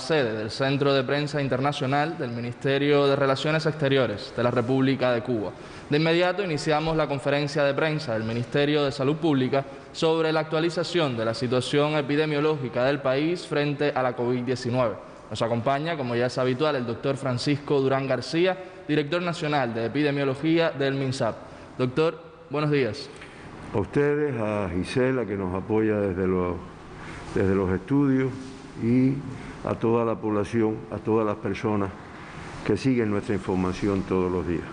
sede del Centro de Prensa Internacional del Ministerio de Relaciones Exteriores de la República de Cuba. De inmediato iniciamos la conferencia de prensa del Ministerio de Salud Pública sobre la actualización de la situación epidemiológica del país frente a la COVID-19. Nos acompaña, como ya es habitual, el doctor Francisco Durán García, director nacional de epidemiología del MINSAP. Doctor, buenos días. A ustedes, a Gisela, que nos apoya desde los estudios, y a toda la población, a todas las personas que siguen nuestra información todos los días.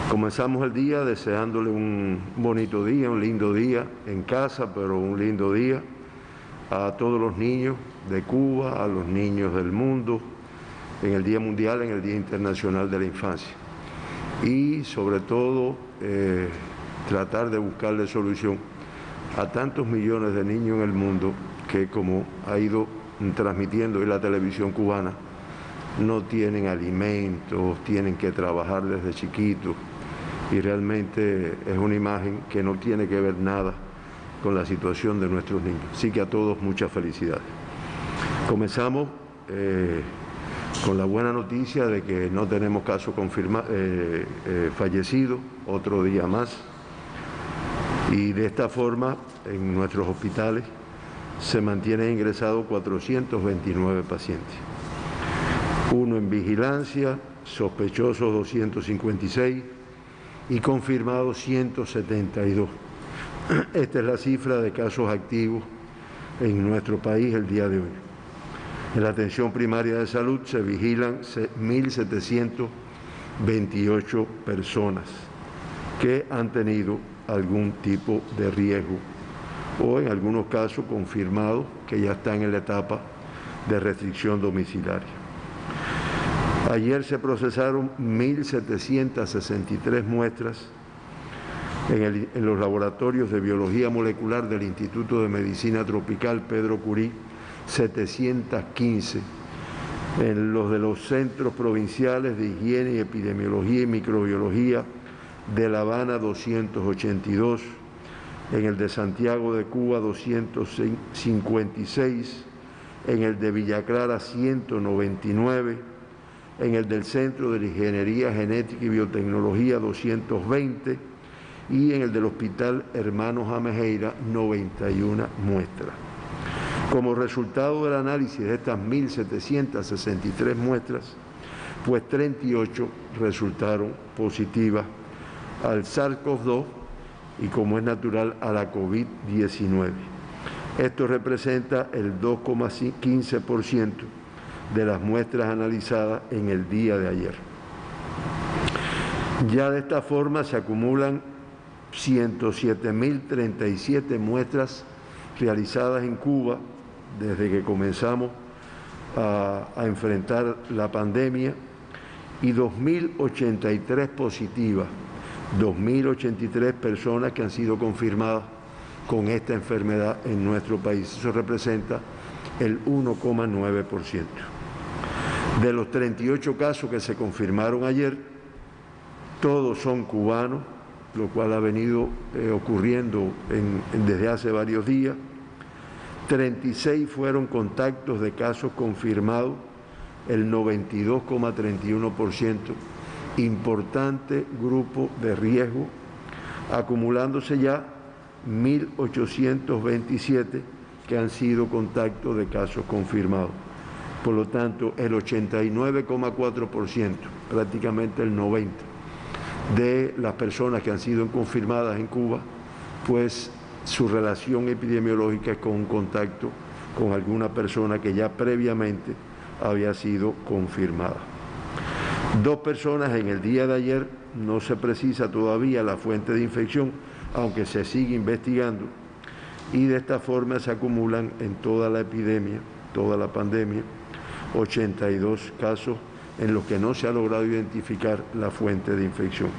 Comenzamos el día deseándole un bonito día, un lindo día en casa, pero un lindo día a todos los niños de Cuba, a los niños del mundo, en el Día Mundial, en el Día Internacional de la Infancia. Y sobre todo, tratar de buscarle solución a tantos millones de niños en el mundo que, como ha ido transmitiendo hoy la televisión cubana, no tienen alimentos, tienen que trabajar desde chiquitos, y realmente es una imagen que no tiene que ver nada con la situación de nuestros niños. Así que a todos muchas felicidades. Comenzamos con la buena noticia de que no tenemos casos fallecidos, otro día más, y de esta forma en nuestros hospitales se mantienen ingresados 429 pacientes. Uno en vigilancia, sospechosos 256 y confirmados 172. Esta es la cifra de casos activos en nuestro país el día de hoy. En la atención primaria de salud se vigilan 1.728 personas que han tenido algún tipo de riesgo o en algunos casos confirmados que ya están en la etapa de restricción domiciliaria. Ayer se procesaron 1.763 muestras en los laboratorios de biología molecular del Instituto de Medicina Tropical Pedro Curí, 715, en los de los centros provinciales de higiene y epidemiología y microbiología de La Habana, 282, en el de Santiago de Cuba 256, en el de Villa Clara 199, en el del Centro de Ingeniería Genética y Biotecnología 220 y en el del Hospital Hermanos Amejeira 91 muestras. Como resultado del análisis de estas 1.763 muestras, pues 38 resultaron positivas al SARS-CoV-2 y, como es natural, a la COVID-19. Esto representa el 2,15% de las muestras analizadas en el día de ayer. Ya de esta forma se acumulan 107.037 muestras realizadas en Cuba desde que comenzamos a enfrentar la pandemia, y 2.083 positivas, 2.083 personas que han sido confirmadas con esta enfermedad en nuestro país. Eso representa el 1,9%. De los 38 casos que se confirmaron ayer, todos son cubanos, lo cual ha venido ocurriendo desde hace varios días. 36 fueron contactos de casos confirmados, el 92,31%, importante grupo de riesgo, acumulándose ya 1.827 que han sido contactos de casos confirmados. Por lo tanto, el 89,4%, prácticamente el 90%, de las personas que han sido confirmadas en Cuba, pues su relación epidemiológica es con un contacto con alguna persona que ya previamente había sido confirmada. 2 personas en el día de ayer, no se precisa todavía la fuente de infección, aunque se sigue investigando, y de esta forma se acumulan en toda la epidemia, toda la pandemia, 82 casos en los que no se ha logrado identificar la fuente de infección.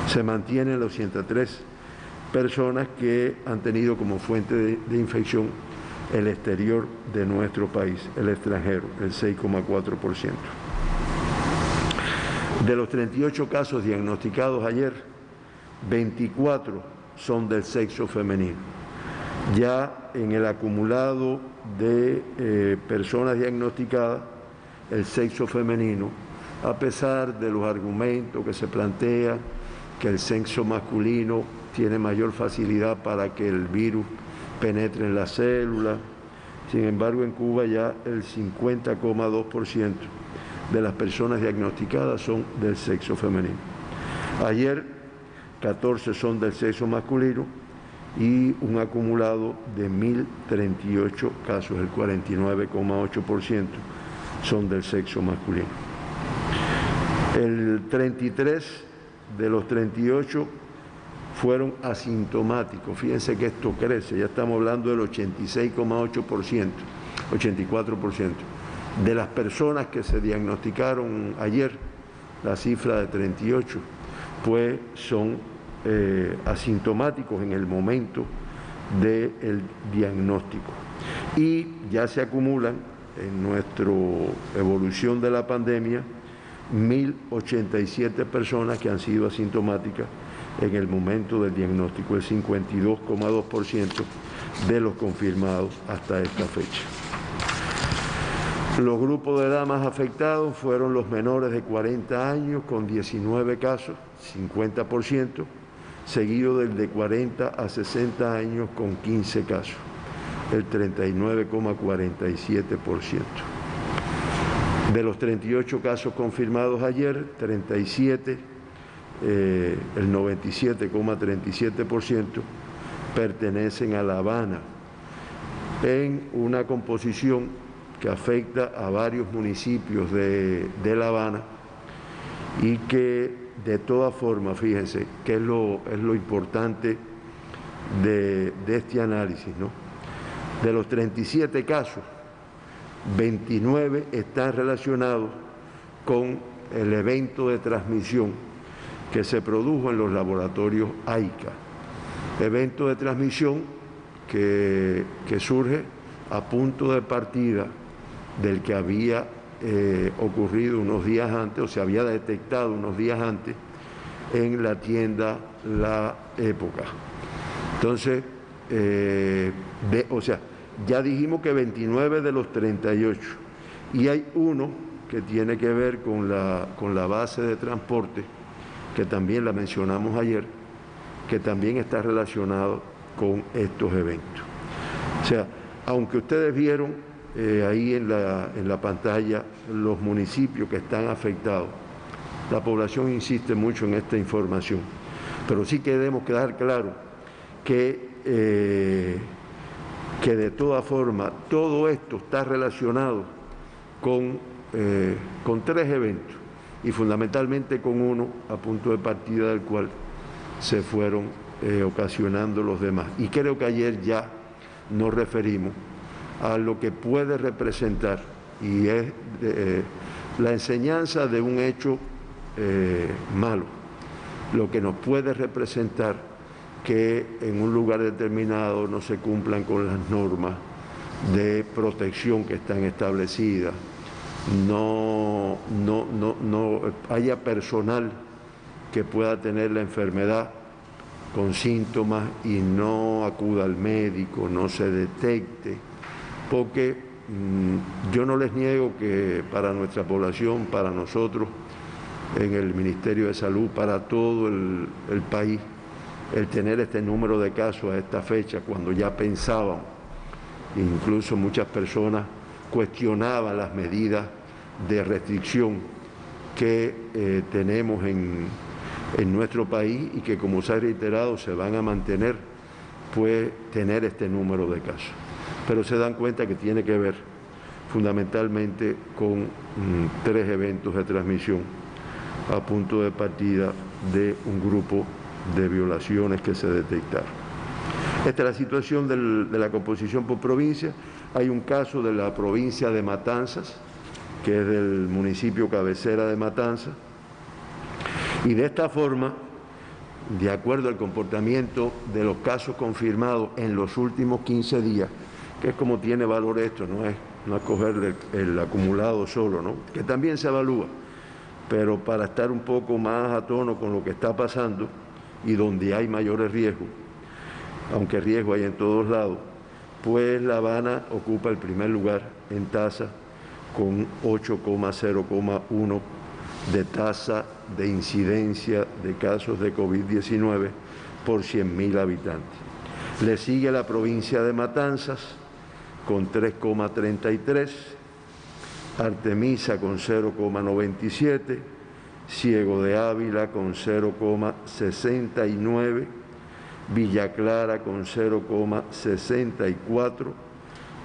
Se mantienen los 103 personas que han tenido como fuente de infección el exterior de nuestro país, el extranjero, el 6,4%. De los 38 casos diagnosticados ayer, 24 son del sexo femenino. Ya en el acumulado de personas diagnosticadas, el sexo femenino, a pesar de los argumentos que se plantean, que el sexo masculino tiene mayor facilidad para que el virus penetre en las células. Sin embargo, en Cuba ya el 50,2% de las personas diagnosticadas son del sexo femenino. Ayer, 14 son del sexo masculino y un acumulado de 1.038 casos, el 49,8% son del sexo masculino. El 33 de los 38 fueron asintomáticos. Fíjense que esto crece, ya estamos hablando del 86,8%, 84%. De las personas que se diagnosticaron ayer, la cifra de 38, pues son asintomáticos en el momento del diagnóstico. Y ya se acumulan en nuestra evolución de la pandemia 1.087 personas que han sido asintomáticas en el momento del diagnóstico, el 52,2% de los confirmados hasta esta fecha. Los grupos de edad más afectados fueron los menores de 40 años con 19 casos, 50%, seguido del de 40 a 60 años con 15 casos, el 39,47%. De los 38 casos confirmados ayer, 37, el 97,37% pertenecen a La Habana, en una composición que afecta a varios municipios de La Habana y que de todas formas, fíjense, que es lo importante de este análisis, ¿no? De los 37 casos, 29 están relacionados con el evento de transmisión que se produjo en los laboratorios AICA. Evento de transmisión que surge a punto de partida del que había ocurrido unos días antes, o se había detectado unos días antes en la tienda La Época. Entonces, ya dijimos que 29 de los 38, y hay uno que tiene que ver con la base de transporte, que también la mencionamos ayer, que también está relacionado con estos eventos. O sea, aunque ustedes vieron ahí en la pantalla los municipios que están afectados, la población insiste mucho en esta información, pero sí queremos quedar claro que de todas formas todo esto está relacionado con 3 eventos y fundamentalmente con uno a punto de partida del cual se fueron ocasionando los demás. Y creo que ayer ya nos referimos a lo que puede representar, y es la enseñanza de un hecho malo, lo que nos puede representar que en un lugar determinado no se cumplan con las normas de protección que están establecidas, no haya personal que pueda tener la enfermedad con síntomas y no acuda al médico, no se detecte, porque yo no les niego que para nuestra población, para nosotros, en el Ministerio de Salud, para todo el país, el tener este número de casos a esta fecha, cuando ya pensábamos, incluso muchas personas cuestionaban las medidas de restricción que tenemos en nuestro país y que, como se ha reiterado, se van a mantener, pues tener este número de casos. Pero se dan cuenta que tiene que ver fundamentalmente con 3 eventos de transmisión a punto de partida de un grupo de violaciones que se detectaron. Esta es la situación de la composición por provincia. Hay un caso de la provincia de Matanzas, que es del municipio cabecera de Matanzas, y de esta forma, de acuerdo al comportamiento de los casos confirmados en los últimos 15 días, que es como tiene valor esto, no es cogerle el acumulado solo, ¿no?, que también se evalúa, pero para estar un poco más a tono con lo que está pasando y donde hay mayores riesgos, aunque riesgo hay en todos lados, pues La Habana ocupa el primer lugar en tasa con 8,0,1 de tasa de incidencia de casos de COVID-19 por 100.000 habitantes. Le sigue la provincia de Matanzas con 3,33, Artemisa con 0,97, Ciego de Ávila con 0,69, Villa Clara con 0,64,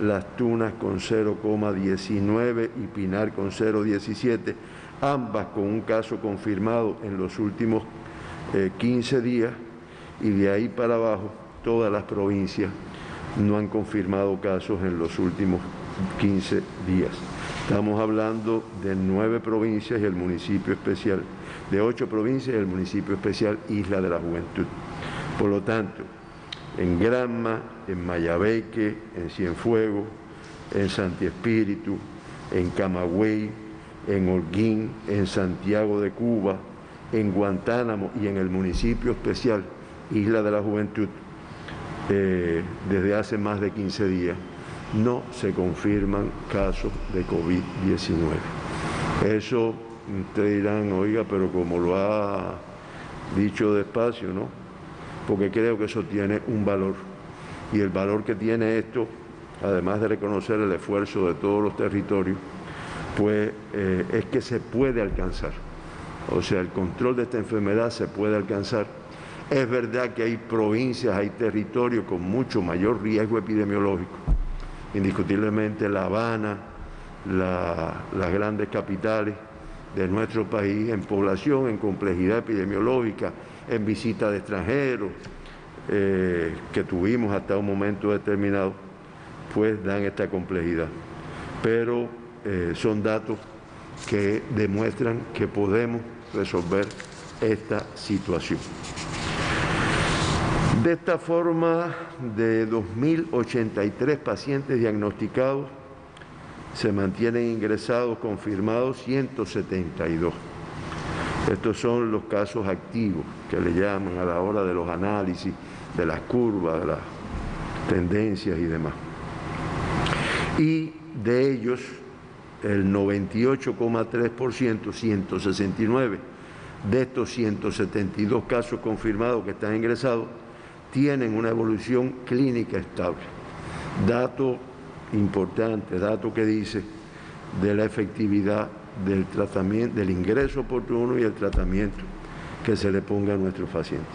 Las Tunas con 0,19 y Pinar con 0,17, ambas con un caso confirmado en los últimos 15 días, y de ahí para abajo todas las provincias no han confirmado casos en los últimos 15 días. Estamos hablando de 9 provincias y el municipio especial, de 8 provincias y el municipio especial Isla de la Juventud. Por lo tanto, en Granma, en Mayabeque, en Cienfuegos, en Santi Espíritu, en Camagüey, en Holguín, en Santiago de Cuba, en Guantánamo y en el municipio especial Isla de la Juventud, desde hace más de 15 días, no se confirman casos de COVID-19. Eso, ustedes dirán, oiga, pero como lo ha dicho despacio, ¿no? Porque creo que eso tiene un valor. Y el valor que tiene esto, además de reconocer el esfuerzo de todos los territorios, pues es que se puede alcanzar. O sea, el control de esta enfermedad se puede alcanzar. Es verdad que hay provincias, hay territorios con mucho mayor riesgo epidemiológico. Indiscutiblemente La Habana, las grandes capitales de nuestro país, en población, en complejidad epidemiológica, en visita de extranjeros, que tuvimos hasta un momento determinado, pues dan esta complejidad. Pero son datos que demuestran que podemos resolver esta situación. De esta forma, de 2.083 pacientes diagnosticados, se mantienen ingresados confirmados 172. Estos son los casos activos, que le llaman a la hora de los análisis, de las curvas, de las tendencias y demás. Y de ellos, el 98,3%, 169 de estos 172 casos confirmados que están ingresados, tienen una evolución clínica estable. Dato importante, dato que dice de la efectividad del tratamiento, del ingreso oportuno y el tratamiento que se le ponga a nuestros pacientes.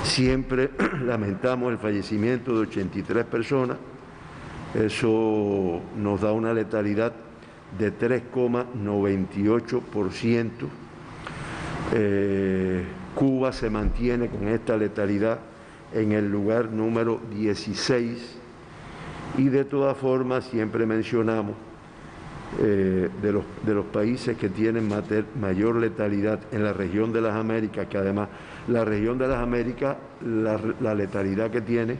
Siempre lamentamos el fallecimiento de 83 personas, eso nos da una letalidad de 3,98%. Cuba se mantiene con esta letalidad en el lugar número 16, y de todas formas siempre mencionamos de los países que tienen mayor letalidad en la región de las Américas, que además la región de las Américas, la letalidad que tiene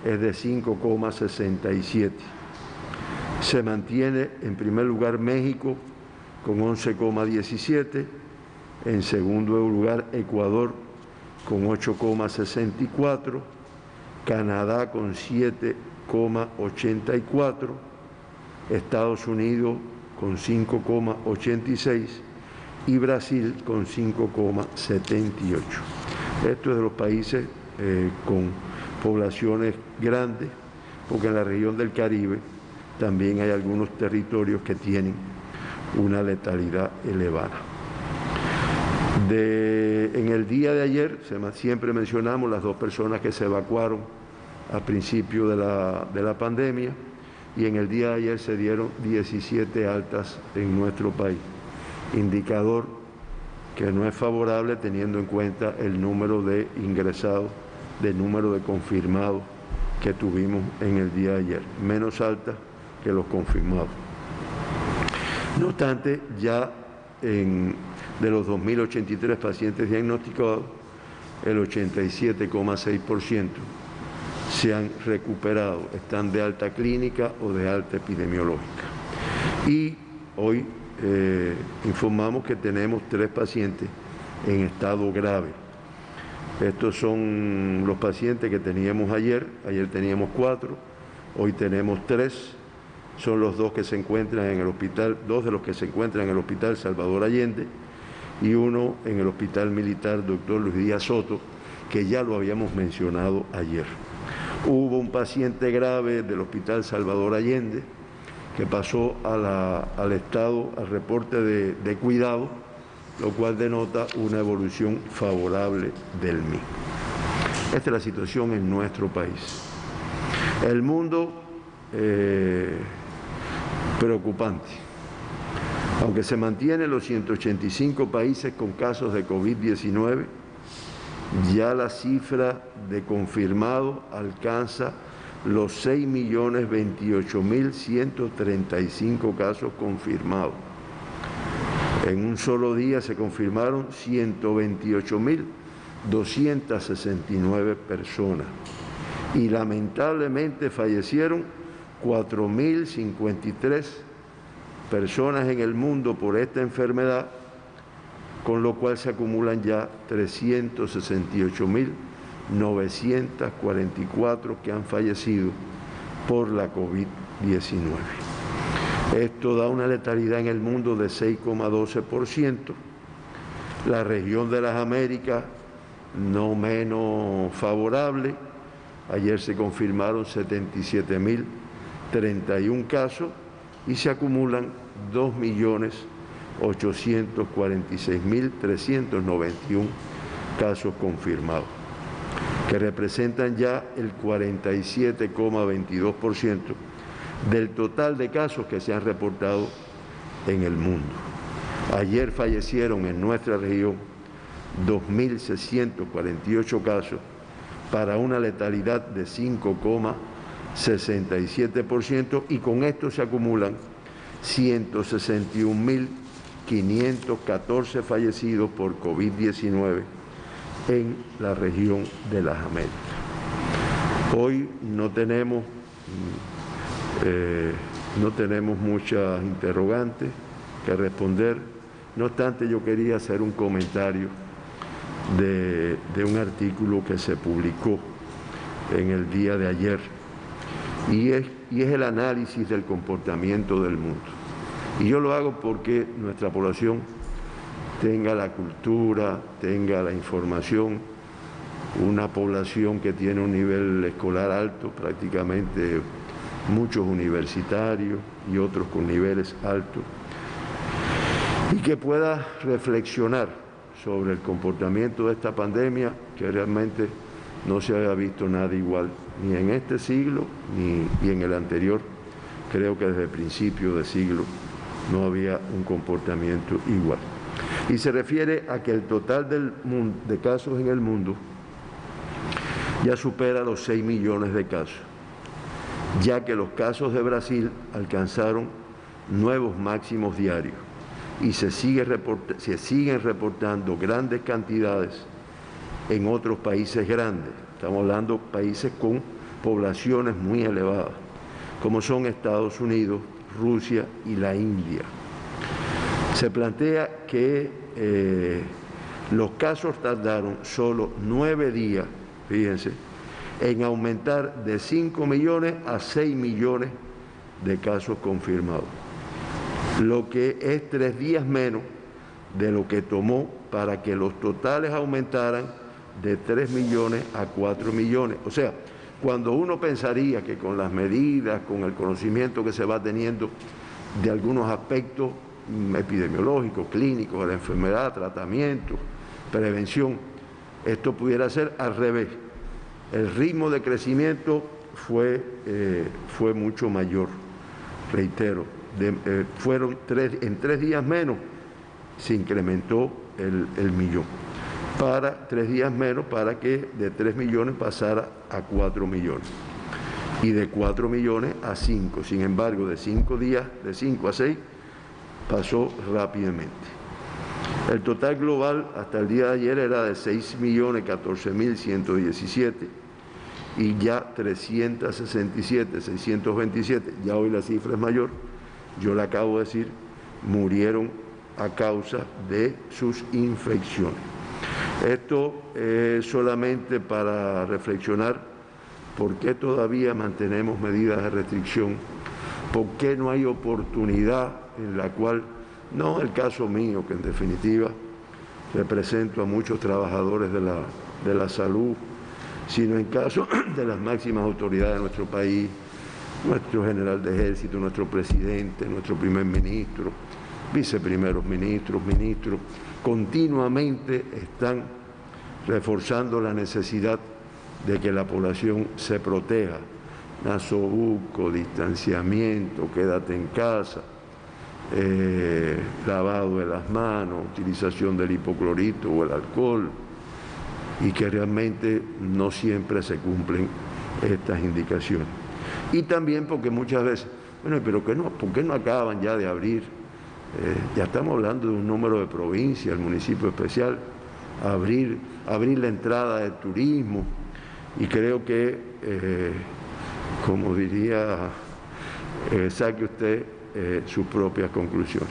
es de 5,67. Se mantiene en primer lugar México con 11,17, en segundo lugar Ecuador con 8,64, Canadá con 7,84, Estados Unidos con 5,86 y Brasil con 5,78. Esto es de los países con poblaciones grandes, porque en la región del Caribe también hay algunos territorios que tienen una letalidad elevada. En el día de ayer, siempre mencionamos las 2 personas que se evacuaron al principio de la pandemia, y en el día de ayer se dieron 17 altas en nuestro país, indicador que no es favorable teniendo en cuenta el número de ingresados, del número de confirmados que tuvimos en el día de ayer, menos alta que los confirmados. No obstante, ya de los 2.083 pacientes diagnosticados, el 87,6% se han recuperado, están de alta clínica o de alta epidemiológica. Y hoy informamos que tenemos 3 pacientes en estado grave. Estos son los pacientes que teníamos ayer. Ayer teníamos 4, hoy tenemos 3. Son los 2 que se encuentran en el hospital, 2 de los que se encuentran en el Hospital Salvador Allende y 1 en el Hospital Militar Dr. Luis Díaz Soto, que ya lo habíamos mencionado ayer. Hubo un paciente grave del Hospital Salvador Allende que pasó al estado, al reporte de cuidado, lo cual denota una evolución favorable del mismo. Esta es la situación en nuestro país. El mundo, preocupante. Aunque se mantienen los 185 países con casos de COVID-19, ya la cifra de confirmados alcanza los 6.028.135 casos confirmados. En un solo día se confirmaron 128.269 personas y lamentablemente fallecieron 4.053 personas en el mundo por esta enfermedad, con lo cual se acumulan ya 368.944 que han fallecido por la COVID-19. Esto da una letalidad en el mundo de 6,12%. La región de las Américas no menos favorable. Ayer se confirmaron 77.031 casos y se acumulan 2.846.391 casos confirmados, que representan ya el 47,22% del total de casos que se han reportado en el mundo. Ayer fallecieron en nuestra región 2.648 casos para una letalidad de 5,67% y con esto se acumulan 161.514 fallecidos por COVID-19 en la región de las Américas. Hoy no tenemos muchas interrogantes que responder. No obstante, yo quería hacer un comentario de un artículo que se publicó en el día de ayer y es el análisis del comportamiento del mundo. Y yo lo hago porque nuestra población tenga la cultura, tenga la información, una población que tiene un nivel escolar alto, prácticamente muchos universitarios y otros con niveles altos, y que pueda reflexionar sobre el comportamiento de esta pandemia, que realmente no se había visto nada igual, ni en este siglo ni en el anterior. Creo que desde el principio del siglo no había un comportamiento igual. Y se refiere a que el total de casos en el mundo ya supera los 6 millones de casos, ya que los casos de Brasil alcanzaron nuevos máximos diarios y se siguen reportando grandes cantidades en otros países grandes. Estamos hablando de países con poblaciones muy elevadas, como son Estados Unidos, Rusia y la India. Se plantea que los casos tardaron solo 9 días, fíjense, en aumentar de 5 millones a 6 millones de casos confirmados, lo que es 3 días menos de lo que tomó para que los totales aumentaran de 3 millones a 4 millones. O sea, cuando uno pensaría que con las medidas, con el conocimiento que se va teniendo de algunos aspectos epidemiológicos, clínicos de la enfermedad, tratamiento, prevención, esto pudiera ser al revés. El ritmo de crecimiento fue mucho mayor, reitero, en 3 días menos se incrementó el millón, para 3 días menos para que de 3 millones pasara a 4 millones y de 4 millones a 5. Sin embargo, de 5 días, de 5 a 6, pasó rápidamente. El total global hasta el día de ayer era de 6.014.117 y ya 627, ya hoy la cifra es mayor, yo le acabo de decir, murieron a causa de sus infecciones. Esto es solamente para reflexionar por qué todavía mantenemos medidas de restricción, por qué no hay oportunidad en la cual, no el caso mío, que en definitiva represento a muchos trabajadores de la salud, sino en caso de las máximas autoridades de nuestro país, nuestro general de ejército, nuestro presidente, nuestro primer ministro, viceprimeros ministros, ministros, continuamente están reforzando la necesidad de que la población se proteja. Nasobuco, distanciamiento, quédate en casa, lavado de las manos, utilización del hipoclorito o el alcohol, y que realmente no siempre se cumplen estas indicaciones. Y también porque muchas veces, bueno, pero ¿por qué no acaban ya de abrir? Ya estamos hablando de un número de provincias, el municipio especial, abrir la entrada de turismo, y creo que, como diría, saque usted sus propias conclusiones.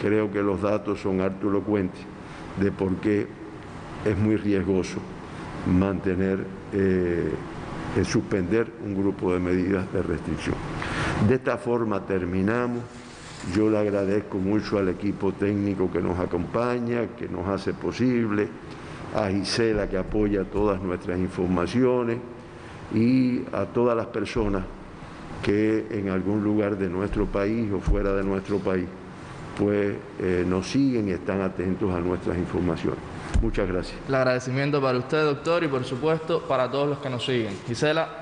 Creo que los datos son harto elocuentes de por qué es muy riesgoso mantener, suspender un grupo de medidas de restricción. De esta forma terminamos. Yo le agradezco mucho al equipo técnico que nos acompaña, que nos hace posible, a Gisela, que apoya todas nuestras informaciones, y a todas las personas que en algún lugar de nuestro país o fuera de nuestro país pues nos siguen y están atentos a nuestras informaciones. Muchas gracias. El agradecimiento para usted, doctor, y por supuesto para todos los que nos siguen. Gisela.